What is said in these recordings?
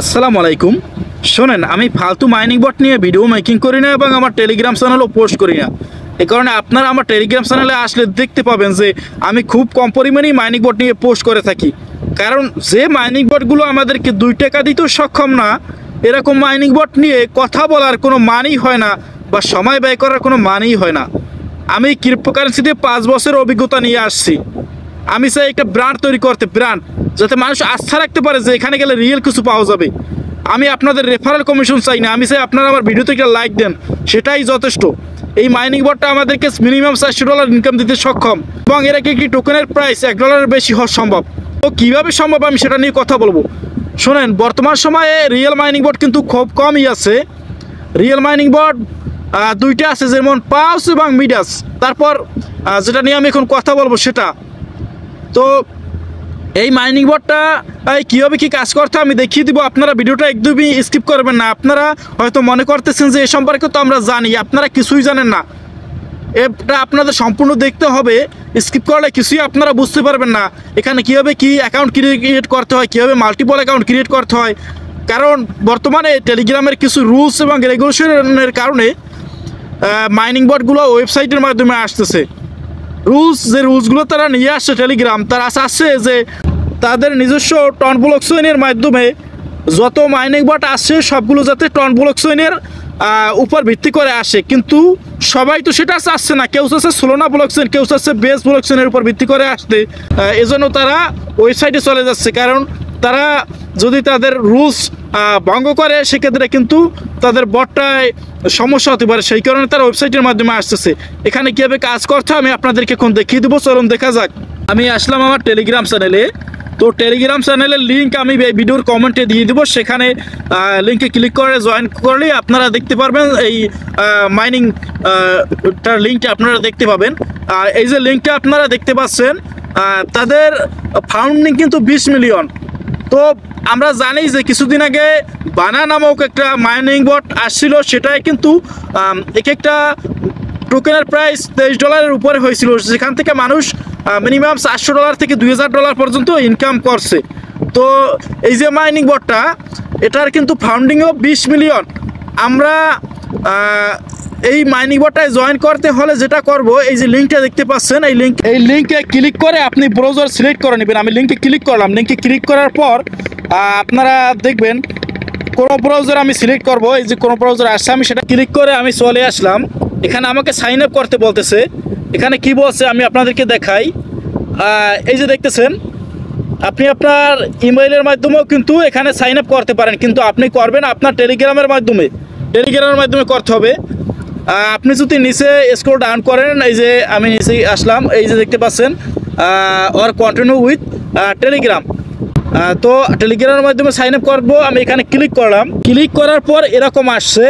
আসসালামু আলাইকুম। শোনেন, আমি ফালতু মাইনিং বট নিয়ে ভিডিও মেকিং করি না এবং আমার টেলিগ্রাম চ্যানেলও পোস্ট করি না। এই কারণে আপনারা আমার টেলিগ্রাম চ্যানেলে আসলে দেখতে পাবেন যে আমি খুব কম পরিমাণেই মাইনিং বট নিয়ে পোস্ট করে থাকি। কারণ যে মাইনিং বটগুলো আমাদেরকে 2 টাকা দিতেও সক্ষম না, এরকম মাইনিং বট নিয়ে কথা বলার কোনো মানেই হয় না বা সময় ব্যয় করার কোনো মানেই হয় না। আমি ক্রিপ্টোকারেন্সিতে 5 বছরের অভিজ্ঞতা নিয়ে আসছি। আমি চাই একটা ব্র্যান্ড তৈরি করতে, ব্র্যান্ড যাতে মানুষ আস্থা রাখতে পারে যে এখানে গেলে রিয়েল কিছু পাওয়া যাবে। আমি আপনাদের রেফারেল কমিশন চাই না, আমি চাই আপনারা আমার ভিডিওতে একটা লাইক দেন, সেটাই যথেষ্ট। এই মাইনিং বটটা আমাদেরকে মিনিমাম $400 ইনকাম দিতে সক্ষম এবং এর একটি টোকেনের প্রাইস $1 বেশি হওয়া সম্ভব। তো কীভাবে সম্ভব আমি সেটা নিয়ে কথা বলবো। শোনেন, বর্তমান সময়ে রিয়েল মাইনিং বট কিন্তু খুব কমই আছে। রিয়েল মাইনিং বট 2টা আছে, যেমন পালস এবং মিডাস। তারপর যেটা নিয়ে আমি এখন কথা বলবো সেটা, তো এই মাইনিং বটটা কীভাবে কী কাজ করতে আমি দেখিয়ে দিব। আপনারা ভিডিওটা একদমই স্কিপ করবেন না। আপনারা হয়তো মনে করতেছেন যে এ সম্পর্কে তো আমরা জানি, আপনারা কিছুই জানেন না। এটা আপনাদের সম্পূর্ণ দেখতে হবে, স্কিপ করলে কিছুই আপনারা বুঝতে পারবেন না। এখানে কীভাবে কী অ্যাকাউন্ট ক্রিয়েট করতে হয়, কীভাবে মাল্টিপল অ্যাকাউন্ট ক্রিয়েট করতে হয়। কারণ বর্তমানে টেলিগ্রামের কিছু রুলস এবং রেগুলেশনের কারণে মাইনিং বটগুলো ওয়েবসাইটের মাধ্যমে আসতেছে। যে রুলসগুলো তারা নিয়ে আসছে টেলিগ্রাম, তারা আসছে যে তাদের নিজস্ব টন ব্লকচেইনের মাধ্যমে যত মাইনিং বট আসছে সবগুলো যাতে টন ব্লকচেইনের উপর ভিত্তি করে আসে। কিন্তু সবাই তো সেটা চাচ্ছে না, কেউ চাচ্ছে সোলানা ব্লকচেইন, কেউ চাচ্ছে বেস ব্লকচেইনের উপর ভিত্তি করে আসতে। এজন্য তারা ওয়েবসাইটে চলে যাচ্ছে, কারণ তারা যদি তাদের রুলস ভঙ্গ করে সেক্ষেত্রে কিন্তু তাদের বটটায় সমস্যা হতে পারে। সেই কারণে তারা ওয়েবসাইটের মাধ্যমে আসতেছে। এখানে কীভাবে কাজ করতে আমি আপনাদেরকে এখন দেখিয়ে দেবো, চলুন দেখা যাক। আমি আসলাম আমার টেলিগ্রাম চ্যানেলে। তো টেলিগ্রাম চ্যানেলের লিঙ্ক আমি এই ভিডিওর কমেন্টে দিয়ে দেবো, সেখানে লিঙ্কে ক্লিক করে জয়েন করলেই আপনারা দেখতে পারবেন এই মাইনিং টার লিঙ্কটা আপনারা দেখতে পাবেন। আর এই যে লিঙ্কটা আপনারা দেখতে পাচ্ছেন, তাদের ফান্ডিং কিন্তু 20 মিলিয়ন। তো আমরা জানি যে কিছুদিন আগে বানা নামক একটা মাইনিং বট আসছিল, সেটাই কিন্তু এক একটা টোকেনের প্রাইস $23 উপরে হয়েছিল, যেখান থেকে মানুষ মিনিমাম $400 থেকে $2000 পর্যন্ত ইনকাম করছে। তো এই যে মাইনিং বটটা, এটার কিন্তু ফান্ডিংও 20 মিলিয়ন। আমরা এই মাইনিং বটটায় জয়েন করতে হলে যেটা করব, এই যে লিঙ্কটা দেখতে পাচ্ছেন, এই লিঙ্কে ক্লিক করে আপনি ব্রাউজার সিলেক্ট করে নেবেন। আমি লিঙ্কে ক্লিক করলাম। লিঙ্কে ক্লিক করার পর আপনারা দেখবেন কোনো ব্রাউজার আমি সিলেক্ট করব। এই যে কোনো ব্রাউজার আসছে, আমি সেটা ক্লিক করে আমি চলে আসলাম। এখানে আমাকে সাইন আপ করতে বলতেছে। এখানে কি বলছে আমি আপনাদেরকে দেখাই। এই যে দেখতেছেন, আপনি আপনার ইমেইলের মাধ্যমেও কিন্তু এখানে সাইন আপ করতে পারেন, কিন্তু আপনি করবেন আপনার টেলিগ্রামের মাধ্যমে করতে হবে। আপনি যদি নিচে স্ক্রল ডাউন করেন, এই যে আমি নিচে আসলাম, এই যে দেখতে পাচ্ছেন অর কন্টিনিউ উইথ টেলিগ্রাম। তো টেলিগ্রামের মাধ্যমে সাইন আপ করবো। আমি এখানে ক্লিক করলাম। ক্লিক করার পর এরকম আসছে।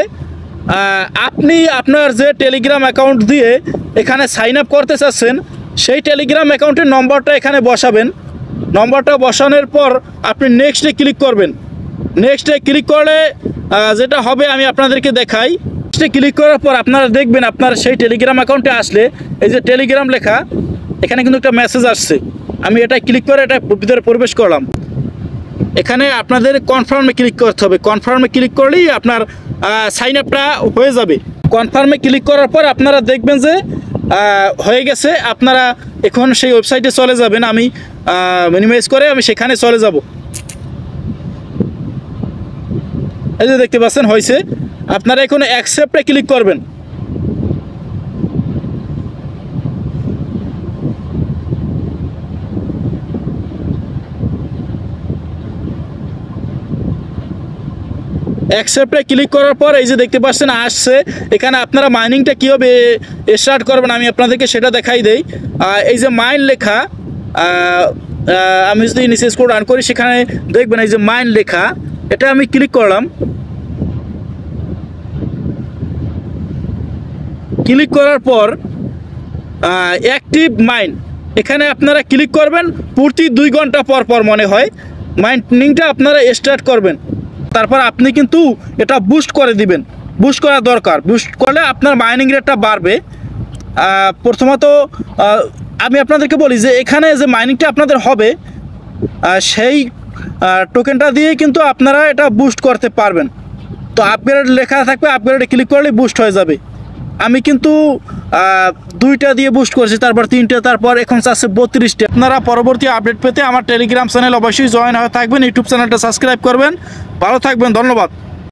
আপনি আপনার যে টেলিগ্রাম অ্যাকাউন্ট দিয়ে এখানে সাইন আপ করতে চাচ্ছেন, সেই টেলিগ্রাম অ্যাকাউন্টের নম্বরটা এখানে বসাবেন। নম্বরটা বসানোর পর আপনি নেক্সটে ক্লিক করবেন। নেক্সটে ক্লিক করলে যেটা হবে আমি আপনাদেরকে দেখাই। নেক্সটে ক্লিক করার পর আপনারা দেখবেন আপনার সেই টেলিগ্রাম অ্যাকাউন্টে আসলে এই যে টেলিগ্রাম লেখা, এখানে কিন্তু একটা মেসেজ আসছে। আমি এটা ক্লিক করে এটা ভিতরে প্রবেশ করলাম। এখানে আপনাদের কনফার্মে ক্লিক করতে হবে। কনফার্মে ক্লিক করলেই আপনার সাইন আপটা হয়ে যাবে। কনফার্মে ক্লিক করার পর আপনারা দেখবেন যে হয়ে গেছে। আপনারা এখন সেই ওয়েবসাইটে চলে যাবেন। আমি মিনিমাইজ করে আমি সেখানে চলে যাব। এই যে দেখতে পাচ্ছেন হয়েছে। আপনারা এখন অ্যাকসেপ্টে ক্লিক করবেন। অ্যাকসেপ্টে ক্লিক করার পর এই যে দেখতে পাচ্ছেন আসছে। এখানে আপনারা মাইনিংটা কীভাবে স্টার্ট করবেন আমি আপনাদেরকে সেটা দেখাই দেই। এই যে মাইন লেখা, আমি যদি নিচে স্ক্রল ডাউন করি, সেখানে দেখবেন এই যে মাইন লেখা, এটা আমি ক্লিক করলাম। ক্লিক করার পর অ্যাক্টিভ মাইন, এখানে আপনারা ক্লিক করবেন। প্রতি 2 ঘন্টা পর মনে হয় মাইনিংটা আপনারা স্টার্ট করবেন। তারপর আপনি কিন্তু এটা বুস্ট করে দিবেন। বুস্ট করা দরকার। বুস্ট করলে আপনার মাইনিং রেটটা বাড়বে। প্রথমত আমি আপনাদেরকে বলি যে এখানে যে মাইনিংটা আপনাদের হবে সেই টোকেনটা দিয়ে কিন্তু আপনারা এটা বুস্ট করতে পারবেন। তো আপগ্রেড লেখা থাকবে, আপগ্রেডে ক্লিক করলে বুস্ট হয়ে যাবে। আমি কিন্তু 2টা দিয়ে বুস্ট করছি, তারপর 3টে, তারপর এখন আছে 32টে। আপনারা পরবর্তী আপডেট পেতে আমার টেলিগ্রাম চ্যানেল অবশ্যই জয়েন হয়ে থাকবেন, ইউটিউব চ্যানেলটা সাবস্ক্রাইব করবেন। ভালো থাকবেন, ধন্যবাদ।